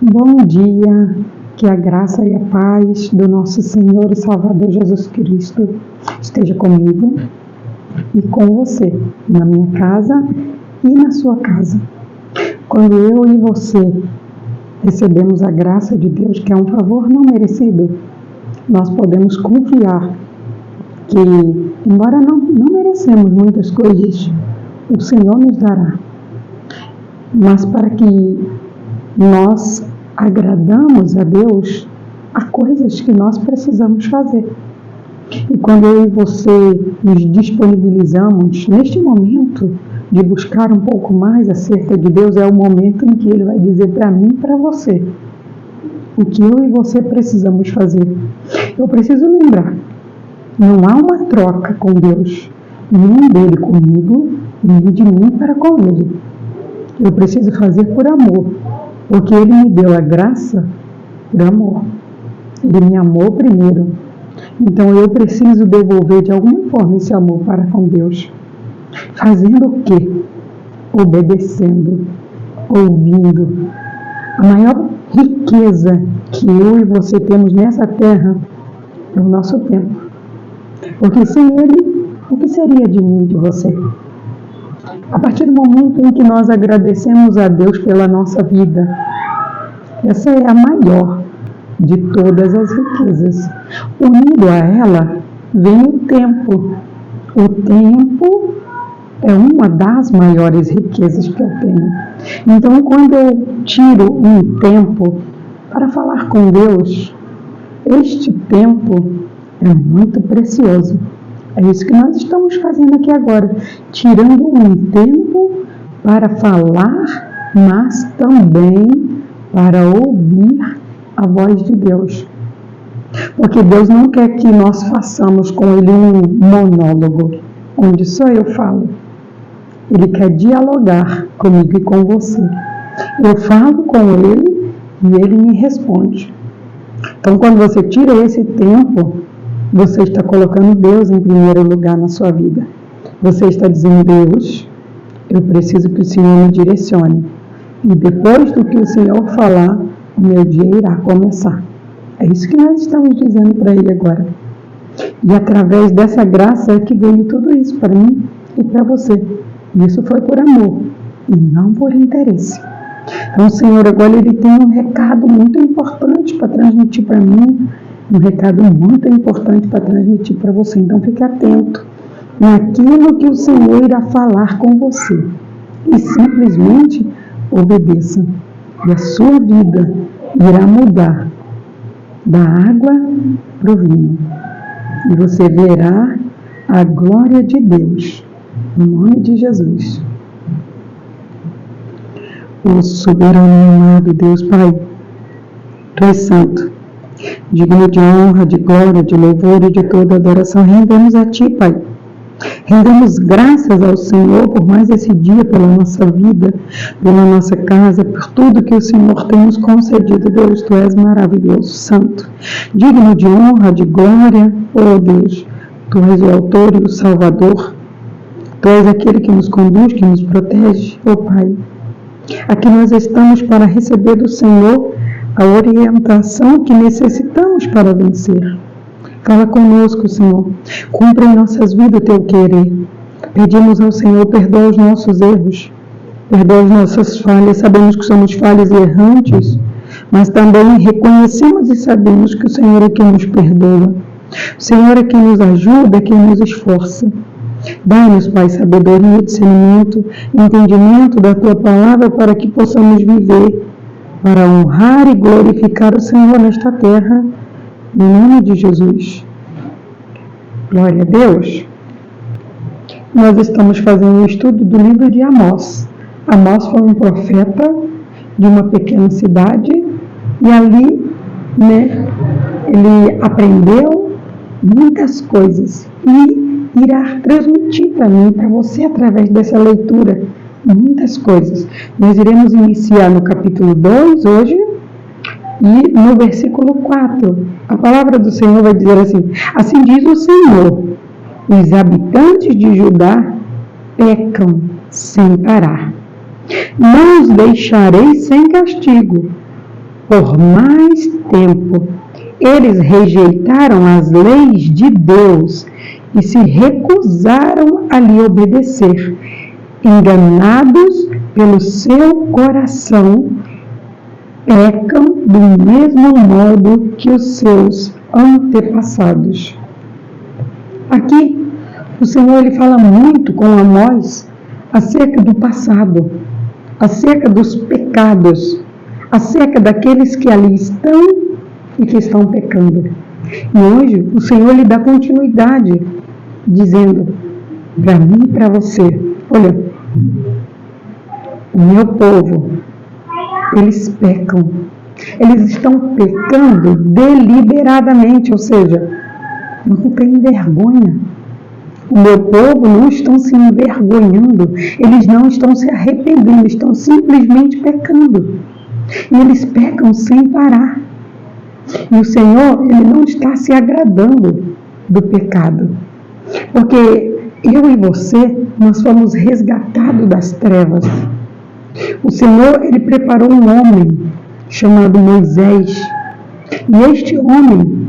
Bom dia, que a graça e a paz do nosso Senhor e Salvador Jesus Cristo esteja comigo e com você, na minha casa e na sua casa. Quando eu e você recebemos a graça de Deus, que é um favor não merecido, nós podemos confiar que, embora não merecemos muitas coisas, o Senhor nos dará. Mas para que nós agradamos a Deus, há coisas que nós precisamos fazer. E quando eu e você nos disponibilizamos neste momento de buscar um pouco mais acerca de Deus, é o momento em que Ele vai dizer para mim e para você o que eu e você precisamos fazer. Eu preciso lembrar, não há uma troca com Deus, nem dele comigo, nem de mim para com Ele. Eu preciso fazer por amor, porque Ele me deu a graça por amor. Ele me amou primeiro. Então eu preciso devolver de alguma forma esse amor para com Deus. Fazendo o quê? Obedecendo, ouvindo. A maior riqueza que eu e você temos nessa terra é o nosso tempo. Porque sem Ele, o que seria de mim e de você? A partir do momento em que nós agradecemos a Deus pela nossa vida, essa é a maior de todas as riquezas. Unido a ela vem o tempo. O tempo é uma das maiores riquezas que eu tenho. Então, quando eu tiro um tempo para falar com Deus, este tempo é muito precioso. É isso que nós estamos fazendo aqui agora, tirando um tempo para falar, mas também para ouvir a voz de Deus. Porque Deus não quer que nós façamos com Ele um monólogo, onde só eu falo. Ele quer dialogar comigo e com você. Eu falo com Ele e Ele me responde. Então, quando você tira esse tempo, você está colocando Deus em primeiro lugar na sua vida. Você está dizendo: Deus, eu preciso que o Senhor me direcione. E depois do que o Senhor falar, o meu dia irá começar. É isso que nós estamos dizendo para Ele agora. E através dessa graça é que veio tudo isso para mim e para você. E isso foi por amor e não por interesse. Então o Senhor agora Ele tem um recado muito importante para transmitir para mim, um recado muito importante para transmitir para você. Então fique atento naquilo que o Senhor irá falar com você. E simplesmente obedeça. E a sua vida irá mudar da água para o vinho. E você verá a glória de Deus. Em nome de Jesus. O soberano e amado Deus Pai, Tu és santo, digno de honra, de glória, de louvor e de toda adoração. Rendemos a Ti, Pai. Rendemos graças ao Senhor por mais esse dia, pela nossa vida, pela nossa casa, por tudo que o Senhor tem nos concedido. Deus, Tu és maravilhoso, santo, digno de honra, de glória. Oh Deus, Tu és o autor e o salvador. Tu és aquele que nos conduz, que nos protege. Oh Pai, aqui nós estamos para receber do Senhor a orientação que necessitamos para vencer. Fala conosco, Senhor. Cumpra em nossas vidas o Teu querer. Pedimos ao Senhor, perdoa os nossos erros, perdoa as nossas falhas. Sabemos que somos falhos e errantes, mas também reconhecemos e sabemos que o Senhor é quem nos perdoa. O Senhor é quem nos ajuda, é quem nos esforça. Dá-nos, Pai, sabedoria, discernimento, entendimento da Tua palavra para que possamos viver, para honrar e glorificar o Senhor nesta terra. Em nome de Jesus. Glória a Deus. Nós estamos fazendo um estudo do livro de Amós. Amós foi um profeta de uma pequena cidade e ali, ele aprendeu muitas coisas e irá transmitir para mim, para você, através dessa leitura, muitas coisas. Nós iremos iniciar no capítulo 2 hoje e no versículo 4. A palavra do Senhor vai dizer assim: assim diz o Senhor, os habitantes de Judá pecam sem parar. Não os deixarei sem castigo, por mais tempo. Eles rejeitaram as leis de Deus e se recusaram a lhe obedecer. Enganados pelo seu coração, pecam do mesmo modo que os seus antepassados. Aqui, o Senhor ele fala muito com Amós acerca do passado, acerca dos pecados, acerca daqueles que ali estão e que estão pecando. E hoje, o Senhor lhe dá continuidade, dizendo para mim e para você: olha, o meu povo, eles pecam. Eles estão pecando deliberadamente, ou seja, não tem vergonha. O meu povo não estão se envergonhando, eles não estão se arrependendo, estão simplesmente pecando. E eles pecam sem parar. E o Senhor, ele não está se agradando do pecado. Porque eu e você, nós fomos resgatados das trevas. O Senhor, ele preparou um homem chamado Moisés. E este homem,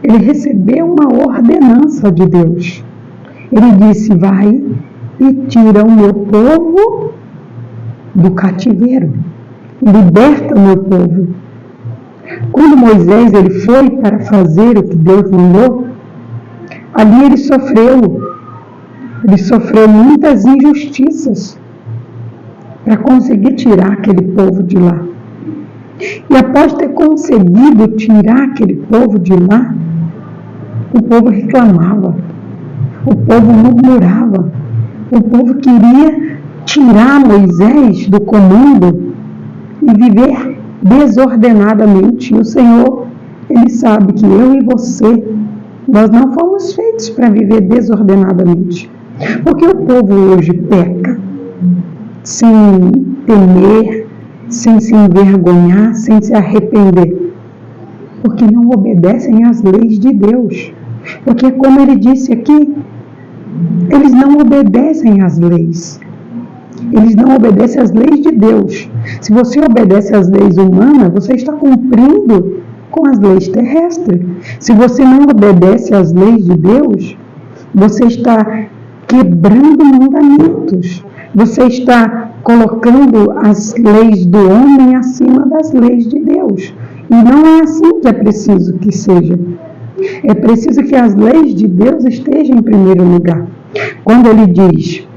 ele recebeu uma ordenança de Deus. Ele disse: vai e tira o meu povo do cativeiro. Liberta o meu povo. Quando Moisés ele foi para fazer o que Deus mandou, ali ele sofreu muitas injustiças para conseguir tirar aquele povo de lá. E após ter conseguido tirar aquele povo de lá, o povo reclamava, o povo murmurava, o povo queria tirar Moisés do comando e viver desordenadamente. E o Senhor, ele sabe que eu e você, nós não fomos feitos para viver desordenadamente. Porque o povo hoje peca sem temer, sem se envergonhar, sem se arrepender, porque não obedecem às leis de Deus. Porque, como ele disse aqui, eles não obedecem às leis. Eles não obedecem às leis de Deus. Se você obedece às leis humanas, você está cumprindo com as leis terrestres. Se você não obedece às leis de Deus, você está quebrando mandamentos. Você está colocando as leis do homem acima das leis de Deus. E não é assim que é preciso que seja. É preciso que as leis de Deus estejam em primeiro lugar. Quando ele diz: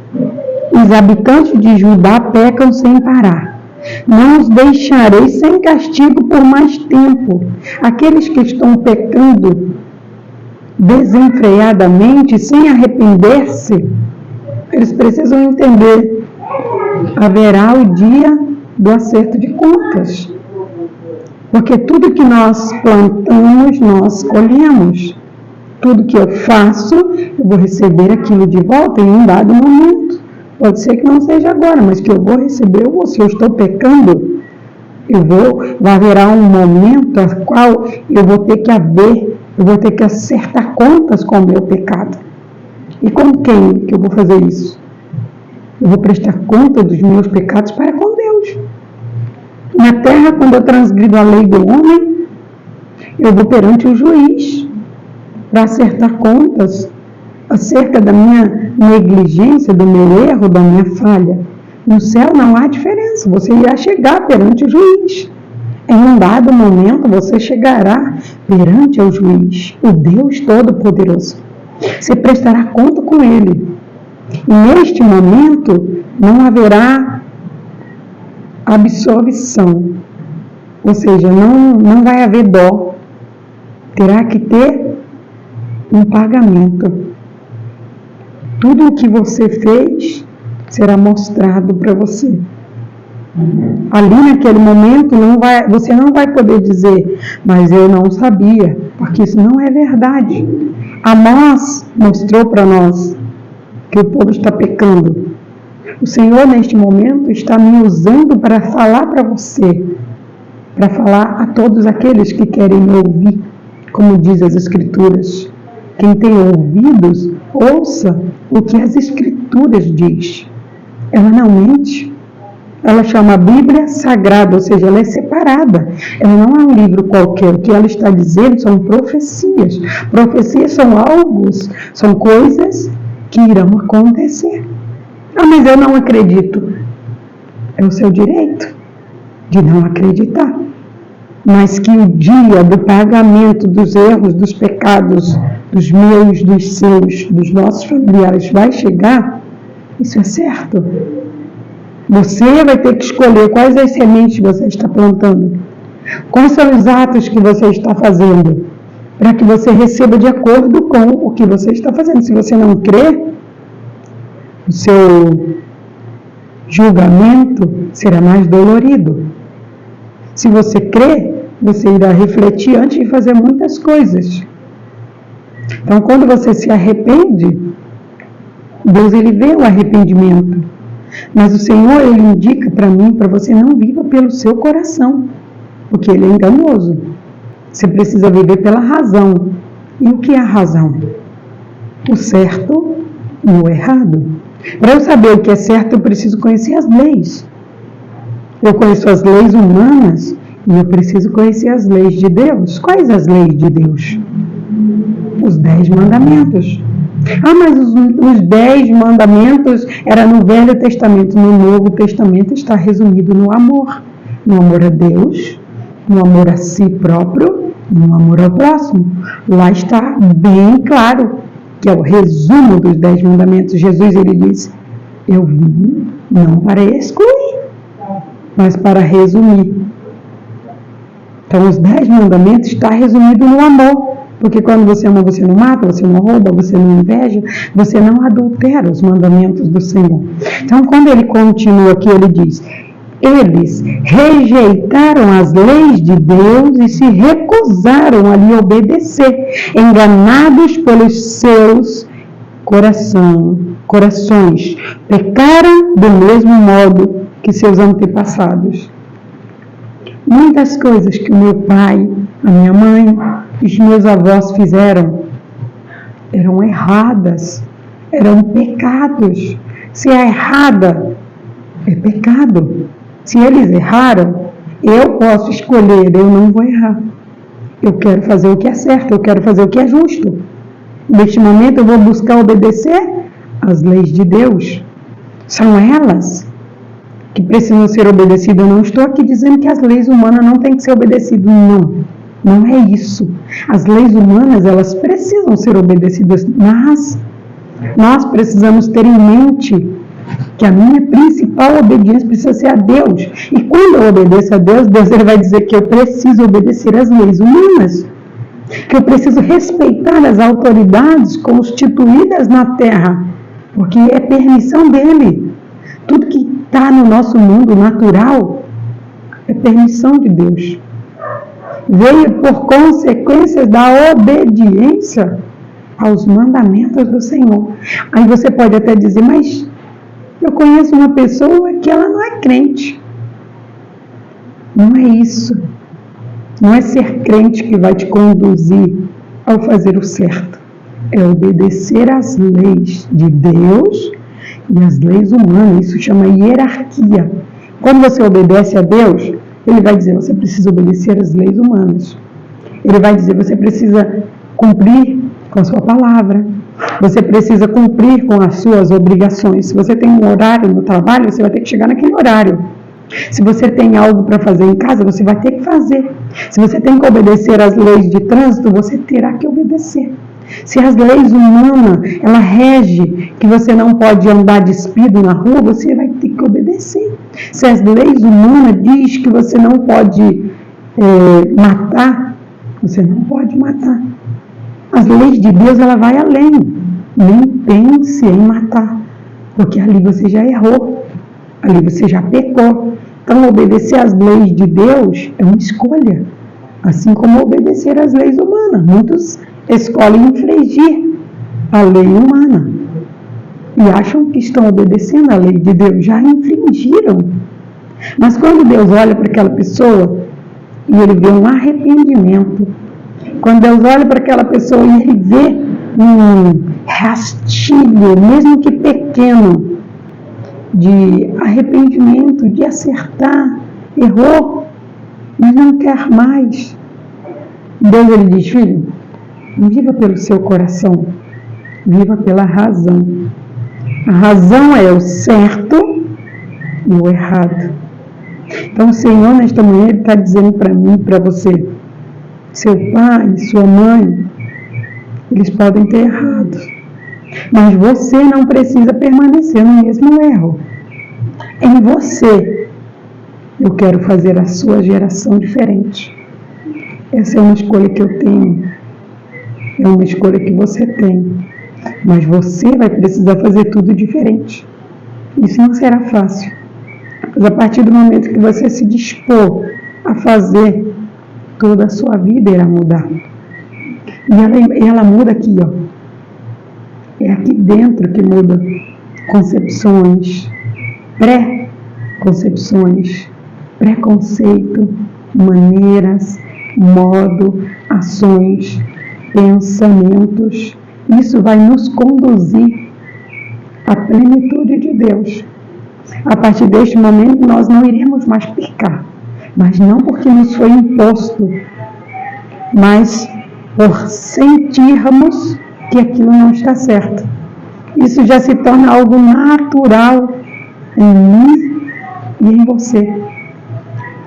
os habitantes de Judá pecam sem parar, não os deixarei sem castigo por mais tempo. Aqueles que estão pecando desenfreadamente, sem arrepender-se, eles precisam entender: haverá o dia do acerto de contas. Porque tudo que nós plantamos, nós colhemos. Tudo que eu faço, eu vou receber aquilo de volta em um dado momento. Pode ser que não seja agora, mas que eu vou receber, ou se eu estou pecando, haverá um momento no qual eu vou ter que acertar contas com o meu pecado. E com quem que eu vou fazer isso? Eu vou prestar conta dos meus pecados para com Deus. Na terra, quando eu transgrido a lei do homem, eu vou perante o juiz para acertar contas acerca da minha negligência, do meu erro, da minha falha. No céu não há diferença, você irá chegar perante o juiz. Em um dado momento você chegará perante o juiz, o Deus Todo-Poderoso. Você prestará conta com ele. E neste momento não haverá absolvição, ou seja, não vai haver dó. Terá que ter um pagamento. Tudo o que você fez será mostrado para você. Ali naquele momento você não vai poder dizer: mas eu não sabia, porque isso não é verdade. Amós mostrou para nós que o povo está pecando. O Senhor neste momento está me usando para falar para você, para falar a todos aqueles que querem me ouvir, como diz as Escrituras. Quem tem ouvidos, ouça o que as Escrituras diz. Ela não mente. Ela chama a Bíblia Sagrada, ou seja, ela é separada. Ela não é um livro qualquer. O que ela está dizendo são profecias. Profecias são algo, são coisas que irão acontecer. Ah, mas eu não acredito. É o seu direito de não acreditar. Mas que o dia do pagamento dos erros, dos pecados, dos meus, dos seus, dos nossos familiares vai chegar, isso é certo. Você vai ter que escolher quais as sementes você está plantando, quais são os atos que você está fazendo, para que você receba de acordo com o que você está fazendo. Se você não crê, o seu julgamento será mais dolorido. Se você crê, você irá refletir antes de fazer muitas coisas. Então, quando você se arrepende, Deus ele vê o arrependimento. Mas o Senhor, ele indica para mim, para você não viva pelo seu coração, porque ele é enganoso. Você precisa viver pela razão. E o que é a razão? O certo e o errado. Para eu saber o que é certo, eu preciso conhecer as leis. Eu conheço as leis humanas e eu preciso conhecer as leis de Deus. Quais as leis de Deus? Os 10 mandamentos. Ah, mas os 10 mandamentos eram no Velho Testamento. No Novo Testamento está resumido no amor. No amor a Deus, no amor a si próprio e no amor ao próximo. Lá está bem claro que é o resumo dos 10 mandamentos. Jesus, ele diz, eu vim não para excluir, mas para resumir. Então, os 10 mandamentos está resumido no amor. Porque quando você ama, você não mata, você não rouba, você não inveja, você não adultera os mandamentos do Senhor. Então, quando ele continua aqui, ele diz, eles rejeitaram as leis de Deus e se recusaram a lhe obedecer, enganados pelos seus corações, pecaram do mesmo modo que seus antepassados. Muitas coisas que o meu pai, a minha mãe, os meus avós fizeram eram erradas, eram pecados. Se é errada, é pecado. Se eles erraram, eu posso escolher, eu não vou errar. Eu quero fazer o que é certo, eu quero fazer o que é justo. Neste momento eu vou buscar obedecer às leis de Deus. São elas que precisam ser obedecidas. Eu não estou aqui dizendo que as leis humanas não têm que ser obedecidas, não. Não é isso. As leis humanas, elas precisam ser obedecidas, mas nós precisamos ter em mente que a minha principal obediência precisa ser a Deus. E quando eu obedeço a Deus, Deus ele vai dizer que eu preciso obedecer às leis humanas, que eu preciso respeitar as autoridades constituídas na terra, porque é permissão dele. Tudo que está no nosso mundo natural é permissão de Deus. Veio por consequências da obediência aos mandamentos do Senhor. Aí você pode até dizer, mas eu conheço uma pessoa que ela não é crente. Não é isso. Não é ser crente que vai te conduzir ao fazer o certo. É obedecer às leis de Deus e às leis humanas. Isso chama hierarquia. Quando você obedece a Deus, ele vai dizer, você precisa obedecer às leis humanas. Ele vai dizer, você precisa cumprir com a sua palavra. Você precisa cumprir com as suas obrigações. Se você tem um horário no trabalho, você vai ter que chegar naquele horário. Se você tem algo para fazer em casa, você vai ter que fazer. Se você tem que obedecer às leis de trânsito, você terá que obedecer. Se as leis humanas, ela rege que você não pode andar despido na rua, você vai ter que obedecer. Se as leis humanas diz que você não pode matar, você não pode matar. As leis de Deus, ela vai além. Nem pense em matar, porque ali você já errou, ali você já pecou. Então, obedecer às leis de Deus é uma escolha, assim como obedecer às leis humanas. Muitos escolhem infringir a lei humana e acham que estão obedecendo a lei de Deus, já infringiram. Mas quando Deus olha para aquela pessoa e ele vê um arrependimento, quando Deus olha para aquela pessoa e ele vê um rastilho, mesmo que pequeno, de arrependimento, de acertar, errou, mas não quer mais. Deus, ele diz: filho, não viva pelo seu coração, viva pela razão. A razão é o certo e o errado. Então o Senhor, nesta manhã, Ele está dizendo para mim e para você: seu pai, sua mãe, eles podem ter errado, mas você não precisa permanecer no mesmo erro. Em você, eu quero fazer a sua geração diferente. Essa é uma escolha que eu tenho, é uma escolha que você tem, mas você vai precisar fazer tudo diferente. Isso não será fácil, mas a partir do momento que você se dispor a fazer, toda a sua vida irá mudar. E ela muda aqui, ó. É aqui dentro que muda concepções, pré-concepções, preconceito, maneiras, modo, ações, pensamentos. Isso vai nos conduzir à plenitude de Deus. A partir deste momento, nós não iremos mais pecar, mas não porque nos foi imposto, mas por sentirmos que aquilo não está certo. Isso já se torna algo natural em mim e em você.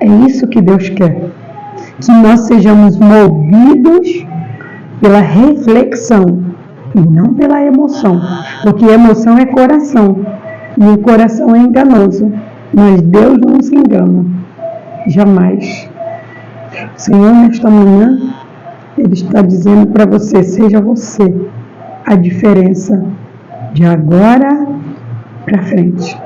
É isso que Deus quer, que nós sejamos movidos pela reflexão e não pela emoção, porque emoção é coração e o coração é enganoso, mas Deus não se engana, jamais. O Senhor, nesta manhã, Ele está dizendo para você: seja você a diferença de agora para frente.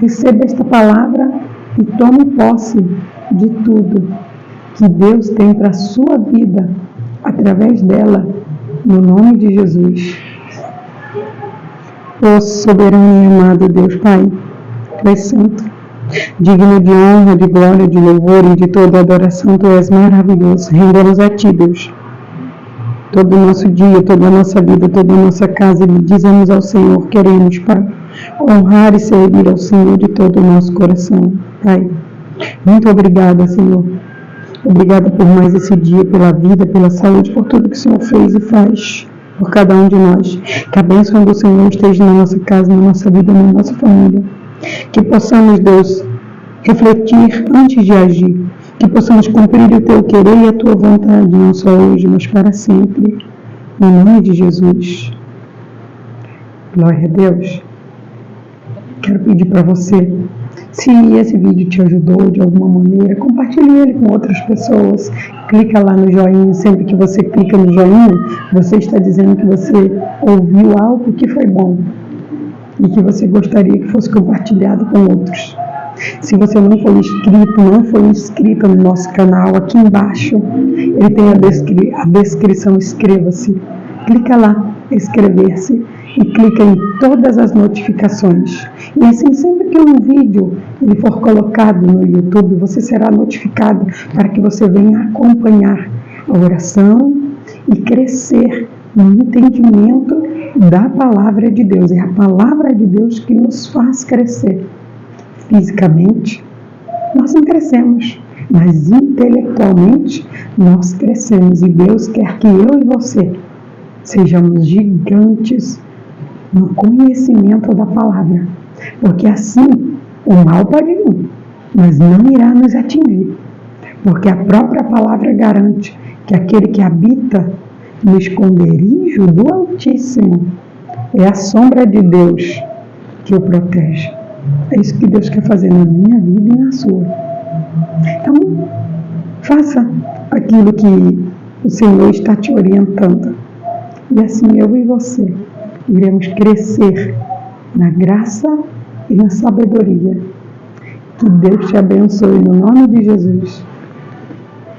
Receba esta palavra e tome posse de tudo que Deus tem para a sua vida através dela, no nome de Jesus. Ó soberano e amado Deus Pai, Tu és santo, digno de honra, de glória, de louvor e de toda adoração. Tu és maravilhoso. Rendemos a Ti, Deus, todo o nosso dia, toda a nossa vida, toda a nossa casa, e dizemos ao Senhor: queremos, Pai, honrar e servir ao Senhor de todo o nosso coração. Pai, muito obrigada, Senhor. Obrigada por mais esse dia, pela vida, pela saúde, por tudo que o Senhor fez e faz por cada um de nós. Que a bênção do Senhor esteja na nossa casa, na nossa vida, na nossa família. Que possamos, Deus, refletir antes de agir. Que possamos cumprir o Teu querer e a Tua vontade, não só hoje, mas para sempre. Em nome de Jesus. Glória a Deus. Quero pedir para você, se esse vídeo te ajudou de alguma maneira, compartilhe ele com outras pessoas. Clica lá no joinha. Sempre que você clica no joinha, você está dizendo que você ouviu algo que foi bom e que você gostaria que fosse compartilhado com outros. Se você não foi inscrito no nosso canal, aqui embaixo ele tem a descrição, inscreva-se. Clica lá, inscrever-se, e clica em todas as notificações. E assim, sempre que um vídeo ele for colocado no YouTube, você será notificado para que você venha acompanhar a oração e crescer no entendimento da palavra de Deus. É a palavra de Deus que nos faz crescer. Fisicamente, nós não crescemos, mas intelectualmente nós crescemos. E Deus quer que eu e você sejamos gigantes no conhecimento da palavra, porque assim o mal pode vir, mas não irá nos atingir, porque a própria palavra garante que aquele que habita no esconderijo do Altíssimo é a sombra de Deus que o protege. É isso que Deus quer fazer na minha vida e na sua. Então, faça aquilo que o Senhor está te orientando, e assim eu e você iremos crescer na graça e na sabedoria. Que Deus te abençoe no nome de Jesus.